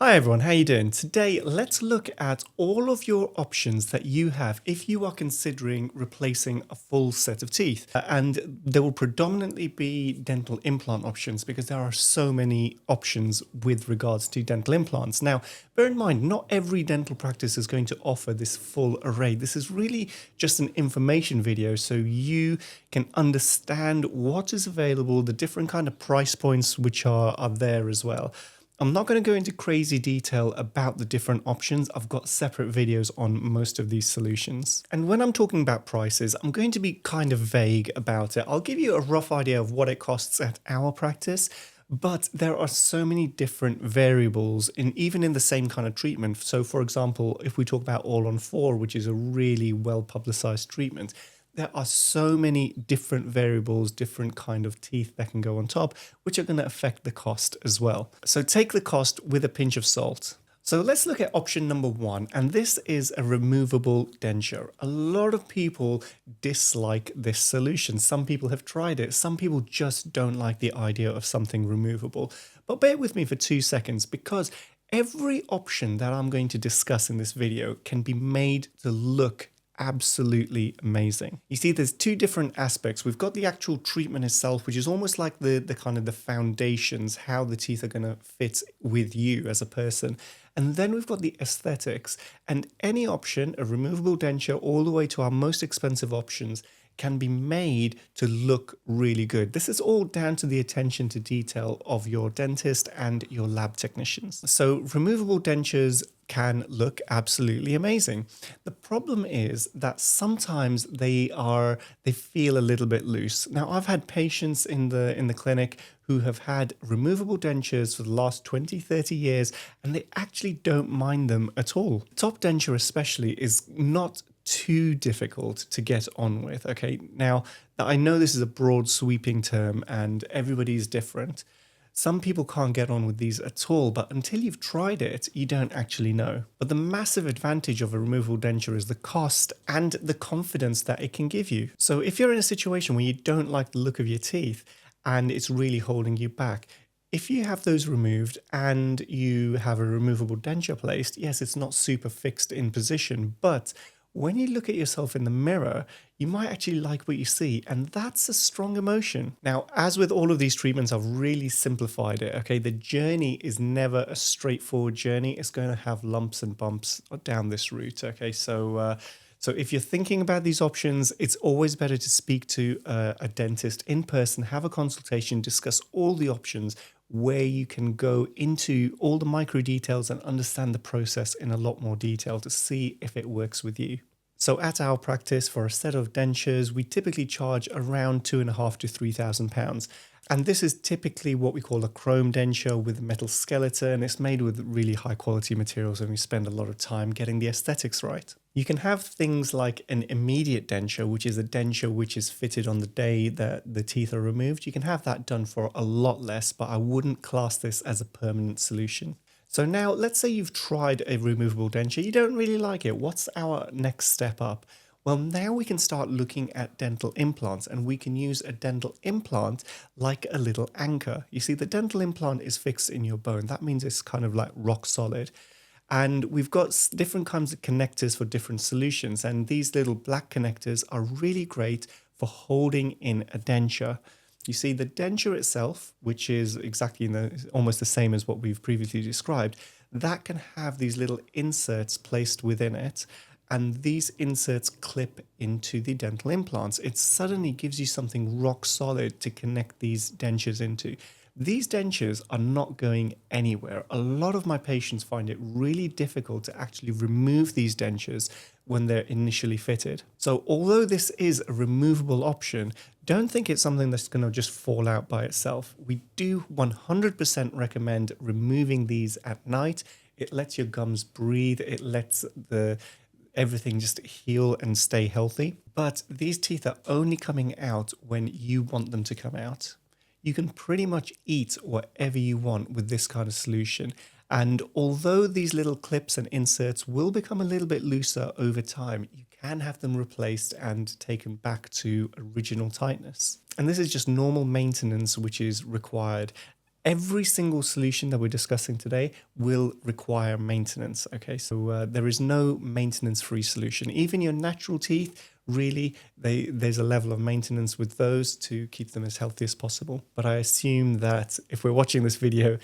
Hi everyone, how you doing? Today, let's look at all of your options that you have if you are considering replacing a full set of teeth. And there will predominantly be dental implant options because there are so many options with regards to dental implants. Now, bear in mind, not every dental practice is going to offer this full array. This is really just an information video so you can understand what is available, the different kind of price points which are there as well. I'm not going to go into crazy detail about the different options. I've got separate videos on most of these solutions. And when I'm talking about prices, I'm going to be kind of vague about it. I'll give you a rough idea of what it costs at our practice, but there are so many different variables even in the same kind of treatment. So for example, if we talk about all on four, which is a really well publicized treatment, there are so many different variables, different kind of teeth that can go on top, which are going to affect the cost as well. So take the cost with a pinch of salt. So let's look at option number one, and this is a removable denture. A lot of people dislike this solution. Some people have tried it. Some people just don't like the idea of something removable. But bear with me for 2 seconds because every option that I'm going to discuss in this video can be made to look absolutely amazing. You see, there's two different aspects. We've got the actual treatment itself, which is almost like the kind of the foundations, how the teeth are going to fit with you as a person. And then we've got the aesthetics, and any option, a removable denture all the way to our most expensive options, can be made to look really good. This is all down to the attention to detail of your dentist and your lab technicians. So removable dentures can look absolutely amazing. The problem is that sometimes they feel a little bit loose. Now, I've had patients in the clinic who have had removable dentures for the last 20, 30 years, and they actually don't mind them at all. Top denture especially is not too difficult to get on with. Okay, now I know this is a broad sweeping term and everybody's different. Some people can't get on with these at all, but until you've tried it, you don't actually know. But the massive advantage of a removable denture is the cost and the confidence that it can give you. So if you're in a situation where you don't like the look of your teeth and it's really holding you back, if you have those removed and you have a removable denture placed, yes, it's not super fixed in position, but when you look at yourself in the mirror, you might actually like what you see, and that's a strong emotion. Now, as with all of these treatments, I've really simplified it, okay? The journey is never a straightforward journey. It's going to have lumps and bumps down this route, okay? So if you're thinking about these options, it's always better to speak to a dentist in person, have a consultation, discuss all the options, where you can go into all the micro details and understand the process in a lot more detail to see if it works with you. So at our practice, for a set of dentures, we typically charge around £2,500 to £3,000. And this is typically what we call a chrome denture with a metal skeleton. It's made with really high quality materials and we spend a lot of time getting the aesthetics right. You can have things like an immediate denture, which is a denture which is fitted on the day that the teeth are removed. You can have that done for a lot less, but I wouldn't class this as a permanent solution. So now let's say you've tried a removable denture, you don't really like it. What's our next step up? Well, now we can start looking at dental implants, and we can use a dental implant like a little anchor. You see, the dental implant is fixed in your bone. That means it's kind of like rock solid. And we've got different kinds of connectors for different solutions. And these little black connectors are really great for holding in a denture. You see, the denture itself, which is exactly almost the same as what we've previously described, that can have these little inserts placed within it. And these inserts clip into the dental implants. It suddenly gives you something rock solid to connect these dentures into. These dentures are not going anywhere. A lot of my patients find it really difficult to actually remove these dentures when they're initially fitted. So although this is a removable option, don't think it's something that's going to just fall out by itself. We do 100% recommend removing these at night. It lets your gums breathe. It lets everything just heal and stay healthy. But these teeth are only coming out when you want them to come out. You can pretty much eat whatever you want with this kind of solution. And although these little clips and inserts will become a little bit looser over time, you can have them replaced and taken back to original tightness. And this is just normal maintenance which is required. Every single solution that we're discussing today will require maintenance. Okay, so there is no maintenance-free solution. Even your natural teeth, really, there's a level of maintenance with those to keep them as healthy as possible. But I assume that if we're watching this video,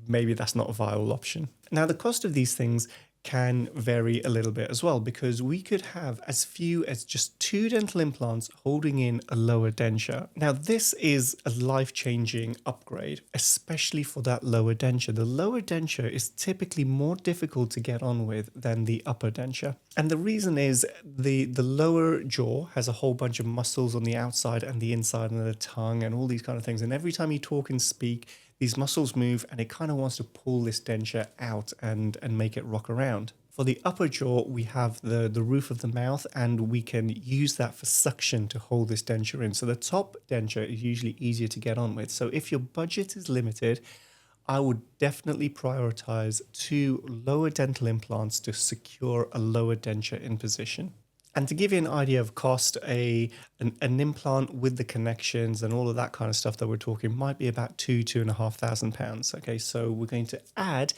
maybe that's not a viable option. Now, the cost of these things can vary a little bit as well, because we could have as few as just 2 dental implants holding in a lower denture. Now, this is a life-changing upgrade, especially for that lower denture. The lower denture is typically more difficult to get on with than the upper denture. And the reason is the lower jaw has a whole bunch of muscles on the outside and the inside and the tongue and all these kind of things. And every time you talk and speak, these muscles move and it kind of wants to pull this denture out and make it rock around. For the upper jaw, we have the roof of the mouth, and we can use that for suction to hold this denture in. So the top denture is usually easier to get on with. So if your budget is limited, I would definitely prioritize 2 lower dental implants to secure a lower denture in position. And to give you an idea of cost, an implant with the connections and all of that kind of stuff that we're talking might be about £2,500. Okay, so we're going to add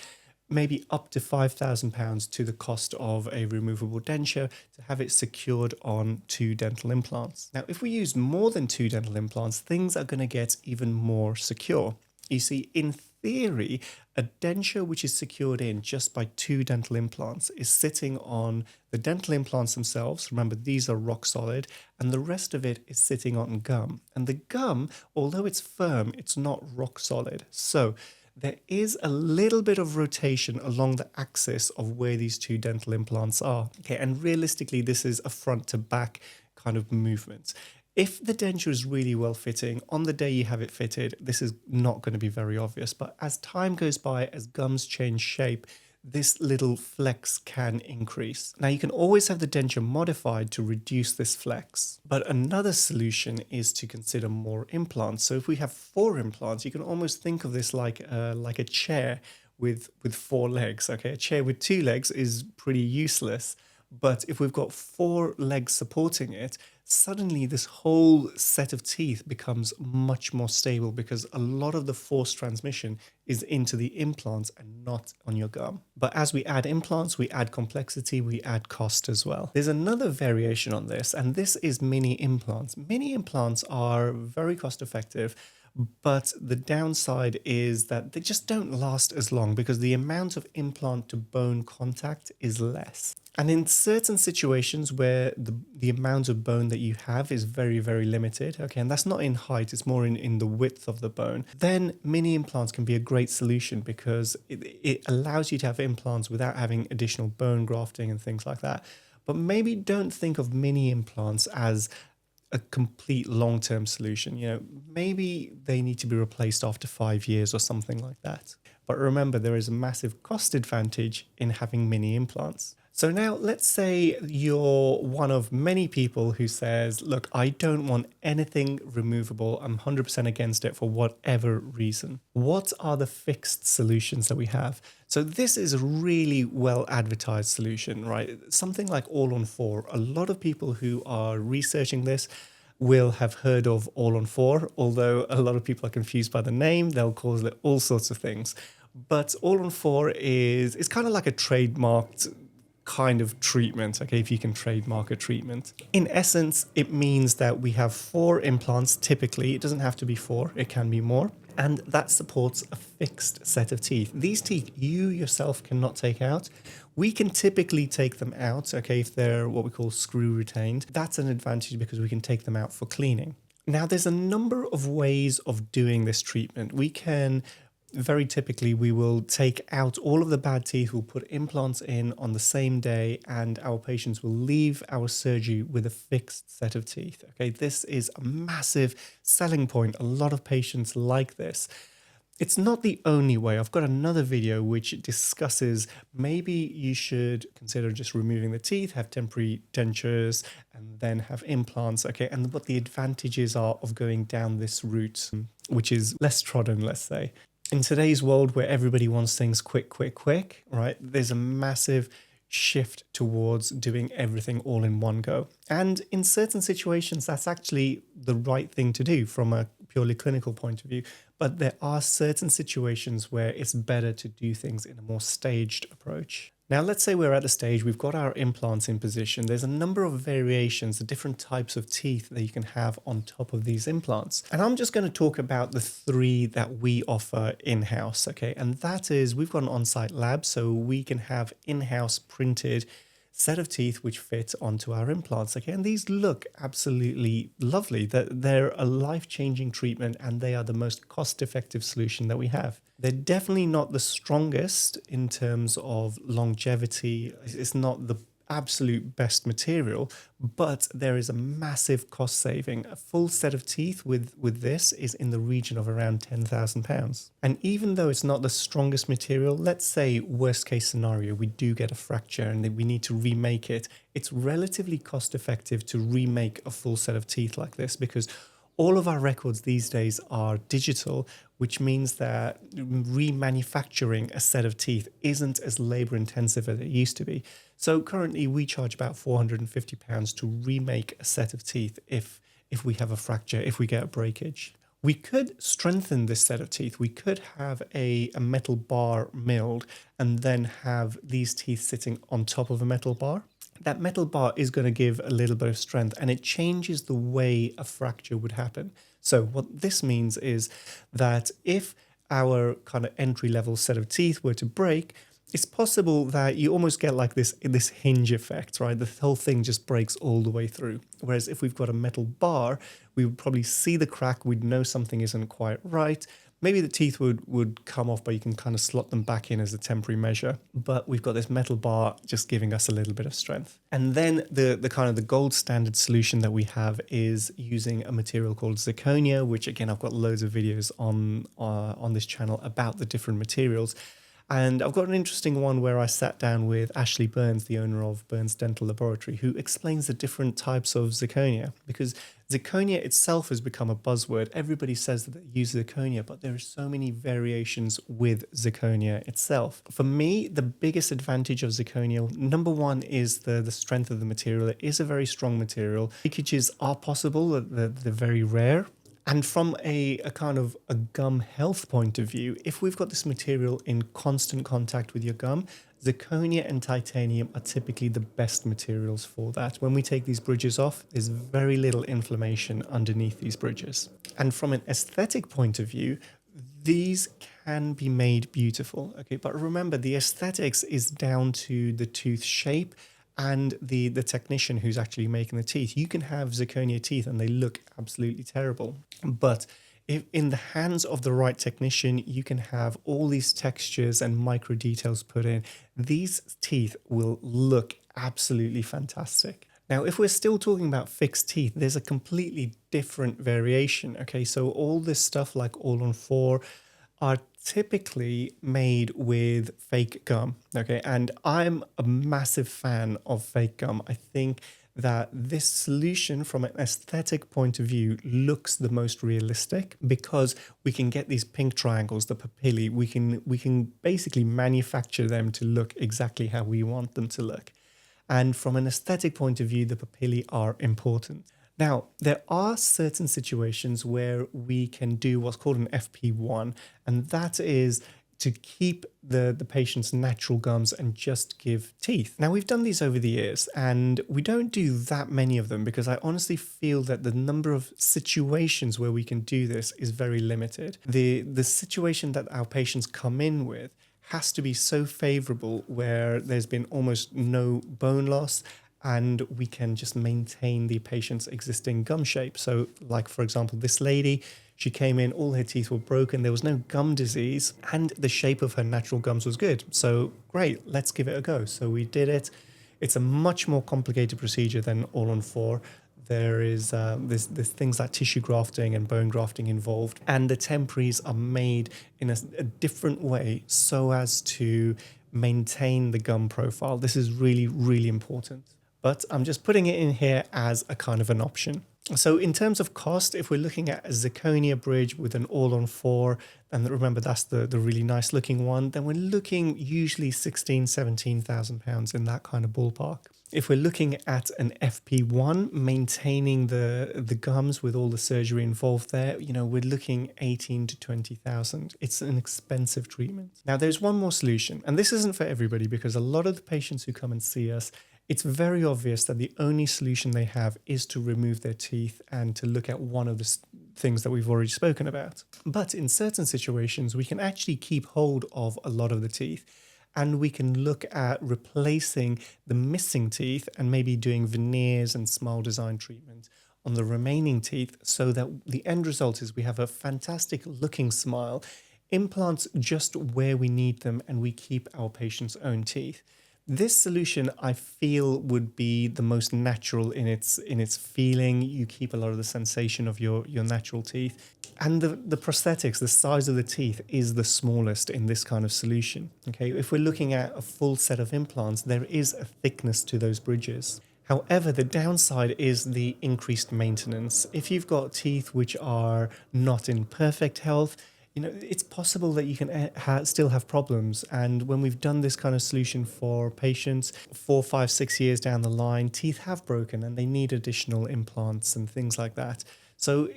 maybe up to £5,000 to the cost of a removable denture to have it secured on 2 dental implants. Now, if we use more than 2 dental implants, things are going to get even more secure. You see, in theory, a denture which is secured in just by 2 dental implants is sitting on the dental implants themselves. Remember, these are rock solid, and the rest of it is sitting on gum. And the gum, although it's firm, it's not rock solid. So there is a little bit of rotation along the axis of where these 2 dental implants are. Okay, and realistically, this is a front to back kind of movement. If the denture is really well fitting, on the day you have it fitted, this is not going to be very obvious. But as time goes by, as gums change shape, this little flex can increase. Now, you can always have the denture modified to reduce this flex. But another solution is to consider more implants. So if we have 4 implants, you can almost think of this like a chair with 4 legs. Okay, a chair with 2 legs is pretty useless. But if we've got 4 legs supporting it, suddenly this whole set of teeth becomes much more stable, because a lot of the force transmission is into the implants and not on your gum. But as we add implants, we add complexity, we add cost as well. There's another variation on this, and this is mini implants. Mini implants are very cost effective, but the downside is that they just don't last as long because the amount of implant to bone contact is less. And in certain situations where the amount of bone that you have is very, very limited, okay, and that's not in height, it's more in the width of the bone, then mini implants can be a great solution because it allows you to have implants without having additional bone grafting and things like that. But maybe don't think of mini implants as a complete long-term solution. You know, maybe they need to be replaced after 5 years or something like that. But remember, there is a massive cost advantage in having mini implants. So now let's say you're one of many people who says, look, I don't want anything removable. I'm 100% against it for whatever reason. What are the fixed solutions that we have? So this is a really well advertised solution, right? Something like All-on-4. A lot of people who are researching this will have heard of All-on-4, although a lot of people are confused by the name. They'll call it all sorts of things. But All-on-4 is kind of like a trademarked kind of treatment, okay, if you can trademark a treatment. In essence, it means that we have 4 implants typically. It doesn't have to be 4, it can be more. And that supports a fixed set of teeth. These teeth you yourself cannot take out. We can typically take them out, okay, if they're what we call screw retained. That's an advantage because we can take them out for cleaning. Now, there's a number of ways of doing this treatment. We can very typically, we will take out all of the bad teeth, we'll put implants in on the same day, and our patients will leave our surgery with a fixed set of teeth. Okay, this is a massive selling point. A lot of patients like this. It's not the only way. I've got another video which discusses maybe you should consider just removing the teeth, have temporary dentures, and then have implants, okay, and what the advantages are of going down this route, which is less trodden, let's say. In today's world where everybody wants things quick, right? There's a massive shift towards doing everything all in one go. And in certain situations, that's actually the right thing to do from a purely clinical point of view, but there are certain situations where it's better to do things in a more staged approach. Now, let's say we're at a stage, we've got our implants in position. There's a number of variations, the different types of teeth that you can have on top of these implants. And I'm just going to talk about the three that we offer in-house, okay? And that is, we've got an on-site lab, so we can have in-house printed set of teeth which fit onto our implants. Okay, and these look absolutely lovely. They're a life-changing treatment, and they are the most cost-effective solution that we have. They're definitely not the strongest in terms of longevity. It's not the absolute best material, but there is a massive cost saving. A full set of teeth with this is in the region of around £10,000. And even though it's not the strongest material, let's say worst case scenario, we do get a fracture and then we need to remake it. It's relatively cost effective to remake a full set of teeth like this, because all of our records these days are digital, which means that remanufacturing a set of teeth isn't as labor intensive as it used to be. So currently we charge about £450 to remake a set of teeth if we have a fracture, if we get a breakage. We could strengthen this set of teeth. We could have a metal bar milled and then have these teeth sitting on top of a metal bar. That metal bar is going to give a little bit of strength, and it changes the way a fracture would happen. So what this means is that if our kind of entry-level set of teeth were to break, it's possible that you almost get like this hinge effect, right? The whole thing just breaks all the way through. Whereas if we've got a metal bar, we would probably see the crack, we'd know something isn't quite right. Maybe the teeth would come off, but you can kind of slot them back in as a temporary measure. But we've got this metal bar just giving us a little bit of strength. And then the kind of the gold standard solution that we have is using a material called zirconia, which again, I've got loads of videos on this channel about the different materials. And I've got an interesting one where I sat down with Ashley Burns, the owner of Burns Dental Laboratory, who explains the different types of zirconia, because zirconia itself has become a buzzword. Everybody says that they use zirconia, but there are so many variations with zirconia itself. For me, the biggest advantage of zirconia, number one, is the strength of the material. It is a very strong material. Leakages are possible, they're very rare. And from a kind of a gum health point of view, if we've got this material in constant contact with your gum, zirconia and titanium are typically the best materials for that. When we take these bridges off, there's very little inflammation underneath these bridges. And from an aesthetic point of view, these can be made beautiful. Okay, but remember, the aesthetics is down to the tooth shape and the technician who's actually making the teeth. You can have zirconia teeth and they look absolutely terrible. But if in the hands of the right technician, you can have all these textures and micro details put in. These teeth will look absolutely fantastic. Now, if we're still talking about fixed teeth, there's a completely different variation. Okay, so all this stuff like all-on-4 are typically made with fake gum. Okay, and I'm a massive fan of fake gum. I think that this solution from an aesthetic point of view looks the most realistic, because we can get these pink triangles, the papillae, we can basically manufacture them to look exactly how we want them to look. And from an aesthetic point of view, the papillae are important. Now, there are certain situations where we can do what's called an FP1, and that is to keep the patient's natural gums and just give teeth. Now, we've done these over the years, and we don't do that many of them because I honestly feel that the number of situations where we can do this is very limited. The situation that our patients come in with has to be so favorable where there's been almost no bone loss, and we can just maintain the patient's existing gum shape. So like, for example, this lady, she came in, all her teeth were broken, there was no gum disease, and the shape of her natural gums was good. So great, let's give it a go. So we did it. It's a much more complicated procedure than all-on-4. There's things like tissue grafting and bone grafting involved, and the temporaries are made in a different way so as to maintain the gum profile. This is really, really important. But I'm just putting it in here as a kind of an option. So in terms of cost, if we're looking at a zirconia bridge with an all-on-4, and remember that's the really nice looking one, then we're looking usually 16, 17,000 pounds in that kind of ballpark. If we're looking at an FP1, maintaining the gums with all the surgery involved there, we're looking 18 to 20,000. It's an expensive treatment. Now there's one more solution, and this isn't for everybody because a lot of the patients who come and see us, it's very obvious that the only solution they have is to remove their teeth and to look at one of the things that we've already spoken about. But in certain situations, we can actually keep hold of a lot of the teeth, and we can look at replacing the missing teeth and maybe doing veneers and smile design treatment on the remaining teeth so that the end result is we have a fantastic looking smile, implants just where we need them, and we keep our patient's own teeth. This solution, I feel, would be the most natural in its feeling. You keep a lot of the sensation of your natural teeth. And the prosthetics, the size of the teeth is the smallest in this kind of solution. Okay, if we're looking at a full set of implants, there is a thickness to those bridges. However, the downside is the increased maintenance. If you've got teeth which are not in perfect health, it's possible that you can still have problems. And when we've done this kind of solution for patients 4, 5, 6 years down the line, teeth have broken and they need additional implants and things like that. So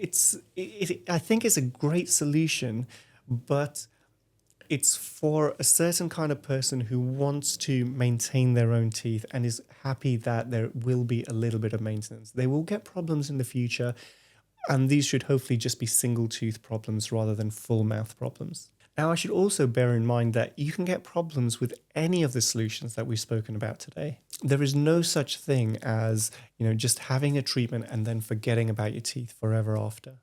I think it's a great solution, but it's for a certain kind of person who wants to maintain their own teeth and is happy that there will be a little bit of maintenance. They will get problems in the future, and these should hopefully just be single tooth problems rather than full mouth problems. Now, I should also bear in mind that you can get problems with any of the solutions that we've spoken about today. There is no such thing as, just having a treatment and then forgetting about your teeth forever after.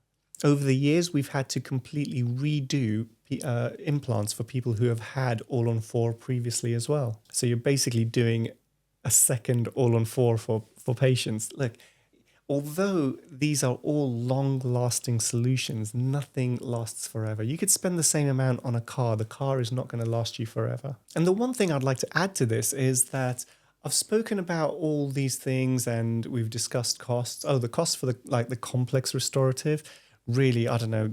Over the years, we've had to completely redo implants for people who have had all-on-4 previously as well. So you're basically doing a second all-on-4 for patients. Look, although these are all long-lasting solutions, nothing lasts forever. You could spend the same amount on a car. The car is not going to last you forever. And the one thing I'd like to add to this is that I've spoken about all these things and we've discussed costs. Oh, the cost for the complex restorative, really, I don't know,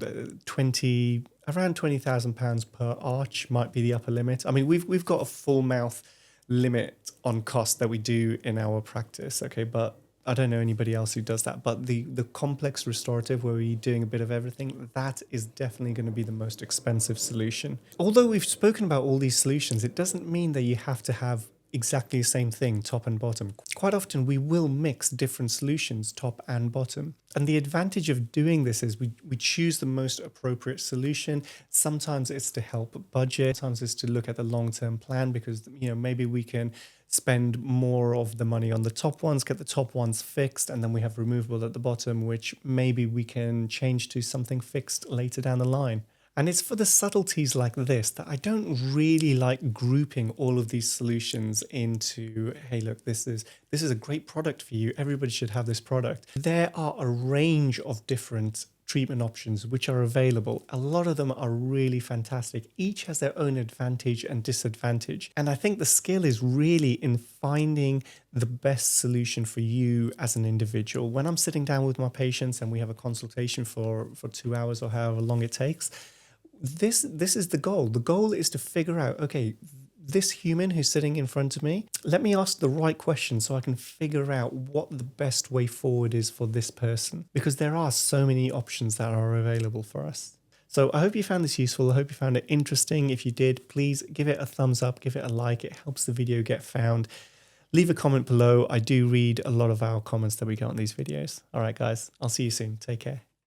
around £20,000 per arch might be the upper limit. I mean, we've got a full mouth limit on cost that we do in our practice, okay, but I don't know anybody else who does that. But the complex restorative, where we're doing a bit of everything, that is definitely going to be the most expensive solution. Although we've spoken about all these solutions, it doesn't mean that you have to have exactly the same thing, top and bottom. Quite often we will mix different solutions, top and bottom. And the advantage of doing this is we choose the most appropriate solution. Sometimes it's to help budget, sometimes it's to look at the long-term plan because, maybe we can spend more of the money on the top ones, get the top ones fixed, and then we have removable at the bottom, which maybe we can change to something fixed later down the line. And it's for the subtleties like this that I don't really like grouping all of these solutions into, hey, look, this is a great product for you. Everybody should have this product. There are a range of different treatment options which are available. A lot of them are really fantastic. Each has their own advantage and disadvantage. And I think the skill is really in finding the best solution for you as an individual. When I'm sitting down with my patients and we have a consultation for 2 hours or however long it takes, this is the goal. The goal is to figure out, okay, this human who's sitting in front of me, let me ask the right questions so I can figure out what the best way forward is for this person, because there are so many options that are available for us. So I hope you found this useful. I hope you found it interesting. If you did, please give it a thumbs up, give it a like. It helps the video get found. Leave a comment below. I do read a lot of our comments that we get on these videos. All right, guys, I'll see you soon. Take care.